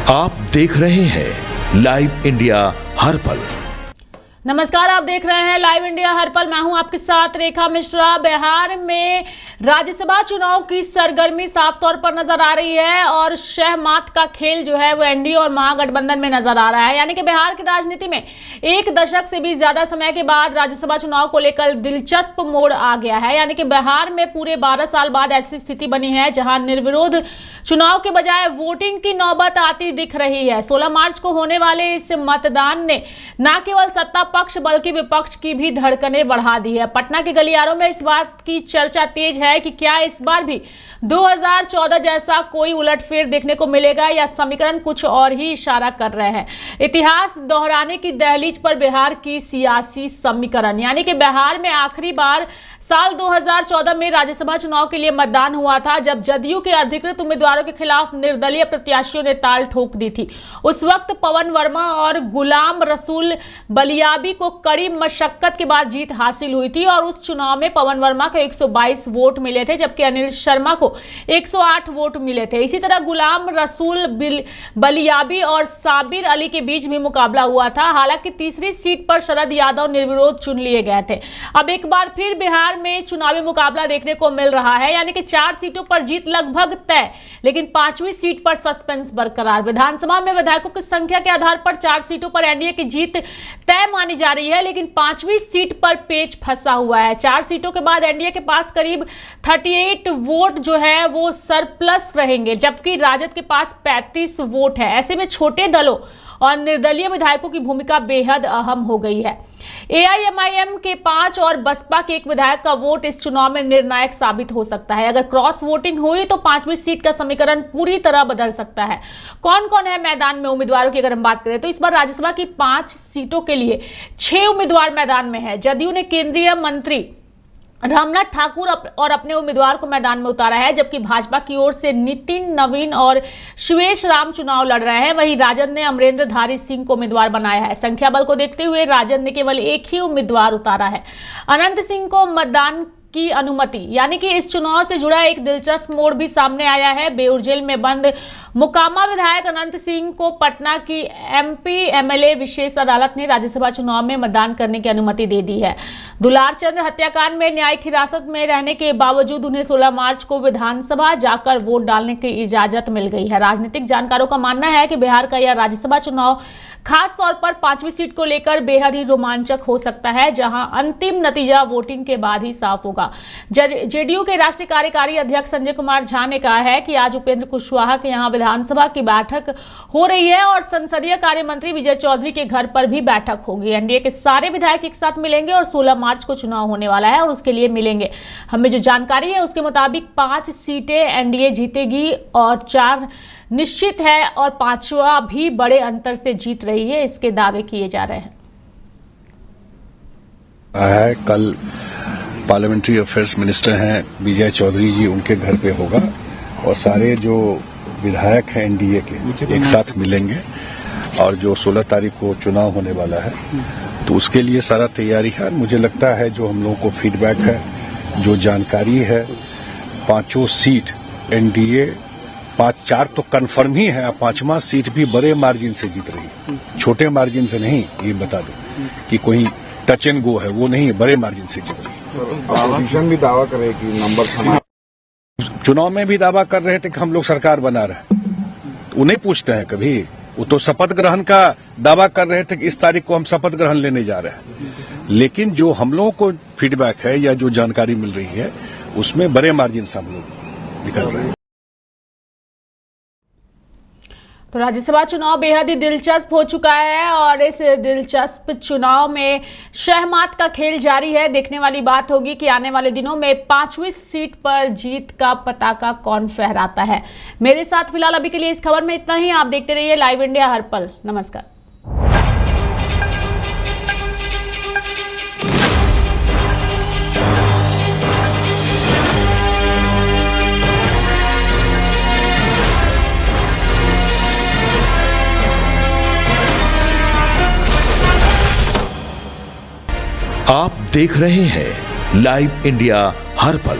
आप देख रहे हैं लाइव इंडिया हर पल। नमस्कार, आप देख रहे हैं लाइव इंडिया हर पल। मैं हूं आपके साथ रेखा मिश्रा। बिहार में राज्यसभा चुनाव की सरगर्मी साफ तौर पर नजर आ रही है और शहमात का खेल जो है वो एनडीए और महागठबंधन में नजर आ रहा है। यानी कि बिहार की राजनीति में एक दशक से भी ज्यादा समय के बाद राज्यसभा चुनाव को लेकर दिलचस्प मोड़ आ गया है। यानी कि बिहार में पूरे 12 साल बाद ऐसी स्थिति बनी है जहां निर्विरोध चुनाव के बजाय वोटिंग की नौबत आती दिख रही है। 16 मार्च को होने वाले इस मतदान ने न केवल सत्ता पक्ष बल्कि विपक्ष की भी धड़कनें बढ़ा दी है। पटना के गलियारों में इस बात की चर्चा तेज है कि क्या इस बार भी 2014 जैसा कोई उलटफेर देखने को मिलेगा या समीकरण कुछ और ही इशारा कर रहे हैं। इतिहास दोहराने की दहलीज पर बिहार की सियासी समीकरण। यानी कि बिहार में आखिरी बार साल 2014 में राज्यसभा चुनाव के लिए मतदान हुआ था, जब जदयू के अधिकृत उम्मीदवारों के खिलाफ निर्दलीय प्रत्याशियों ने ताल ठोक दी थी। उस वक्त पवन वर्मा और गुलाम रसूल बलियाबी को कड़ी मशक्कत के बाद जीत हासिल हुई थी और उस चुनाव में पवन वर्मा को 122 वोट मिले थे, जबकि अनिल शर्मा को 108 वोट मिले थे। इसी तरह गुलाम रसूल बलियाबी और साबिर अली के बीच भी मुकाबला हुआ था। हालांकि तीसरी सीट पर शरद यादव निर्विरोध चुन लिए गए थे। अब एक बार फिर बिहार में चुनावी मुकाबला देखने को मिल रहा है। यानी कि 4 सीटों पर जीत लगभग तय, लेकिन 5वीं सीट पर सस्पेंस बरकरार। विधानसभा में विधायकों की संख्या के आधार पर 4 सीटों पर एनडीए की जीत तय मानी जा रही है, लेकिन 5वीं सीट पर पेच फंसा हुआ है। 4 सीटों के बाद एनडीए के पास करीब 38 वोट जो है वो सरप्लस रहेंगे, जबकि राजद के पास 35 वोट है। ऐसे में छोटे दलों और निर्दलीय विधायकों की भूमिका बेहद अहम हो गई है। एआईएमआईएम के 5 और बसपा के 1 विधायक का वोट इस चुनाव में निर्णायक साबित हो सकता है। अगर क्रॉस वोटिंग हुई तो 5वीं सीट का समीकरण पूरी तरह बदल सकता है। कौन कौन है मैदान में उम्मीदवारों की अगर हम बात करें तो इस बार राज्यसभा की 5 सीटों के लिए 6 उम्मीदवार मैदान में है। जदयू ने केंद्रीय मंत्री रामनाथ ठाकुर और अपने उम्मीदवार को मैदान में उतारा है, जबकि भाजपा की ओर से नितिन नवीन और शिवेश राम चुनाव लड़ रहे हैं। वहीं राजद ने अमरेंद्र धारी सिंह को उम्मीदवार बनाया है। संख्या बल को देखते हुए राजद ने केवल एक ही उम्मीदवार उतारा है, अनंत सिंह को मतदान की अनुमति। यानी कि इस चुनाव से जुड़ा एक दिलचस्प मोड़ भी सामने आया है। बेउर जेल में बंद मुकामा विधायक अनंत सिंह को पटना की एमपी एमएलए विशेष अदालत ने राज्यसभा चुनाव में मतदान करने की अनुमति दे दी है। दुलार चंद्र हत्याकांड में न्यायिक हिरासत में रहने के बावजूद उन्हें 16 मार्च को विधानसभा जाकर वोट डालने की इजाजत मिल गई है। राजनीतिक जानकारों का मानना है कि बिहार का यह राज्यसभा चुनाव खास तौर पर 5वीं सीट को लेकर बेहद ही रोमांचक हो सकता है, जहां अंतिम नतीजा वोटिंग के बाद ही साफ होगा। जेडीयू के राष्ट्रीय कार्यकारी अध्यक्ष संजय कुमार झा ने कहा है कि आज उपेंद्र कुशवाहा के यहां विधानसभा की बैठक हो रही है और संसदीय कार्य मंत्री विजय चौधरी के घर पर भी बैठक होगी। एनडीए के सारे विधायक एक साथ मिलेंगे और 16 मार्च को चुनाव होने वाला है और उसके लिए मिलेंगे। हमें जो जानकारी है उसके मुताबिक 5 सीटें एनडीए जीतेगी और 4 निश्चित है और 5वां भी बड़े अंतर से जीत रही है, इसके दावे किए जा रहे हैं। कल पार्लियामेंट्री अफेयर्स मिनिस्टर हैं विजय चौधरी जी, उनके घर पे होगा और सारे जो विधायक हैं एनडीए के एक साथ मिलेंगे और जो 16 तारीख को चुनाव होने वाला है तो उसके लिए सारा तैयारी है। मुझे लगता है जो हम लोगों को फीडबैक है, जो जानकारी है, 5 सीट एनडीए 4 तो कंफर्म ही है, 5वां सीट भी बड़े मार्जिन से जीत रही है, छोटे मार्जिन से नहीं। ये बता दो कि कोई टच एंड गो है, वो नहीं, बड़े मार्जिन से जीत रही है। अपोजिशन भी दावा करे कि नंबर चुनाव में भी दावा कर रहे थे कि हम लोग सरकार बना रहे हैं, वो नहीं पूछते हैं कभी। वो तो शपथ ग्रहण का दावा कर रहे थे कि इस तारीख को हम शपथ ग्रहण लेने जा रहे हैं, लेकिन जो हम लोगों को फीडबैक है या जो जानकारी मिल रही है उसमें बड़े मार्जिन से हम लोग निकल रहे हैं। तो राज्यसभा चुनाव बेहद ही दिलचस्प हो चुका है और इस दिलचस्प चुनाव में शहमात का खेल जारी है। देखने वाली बात होगी कि आने वाले दिनों में 5वीं सीट पर जीत का पताका कौन फहराता है। मेरे साथ फिलहाल अभी के लिए इस खबर में इतना ही। आप देखते रहिए लाइव इंडिया हर पल। नमस्कार। आप देख रहे हैं लाइव इंडिया हर पल।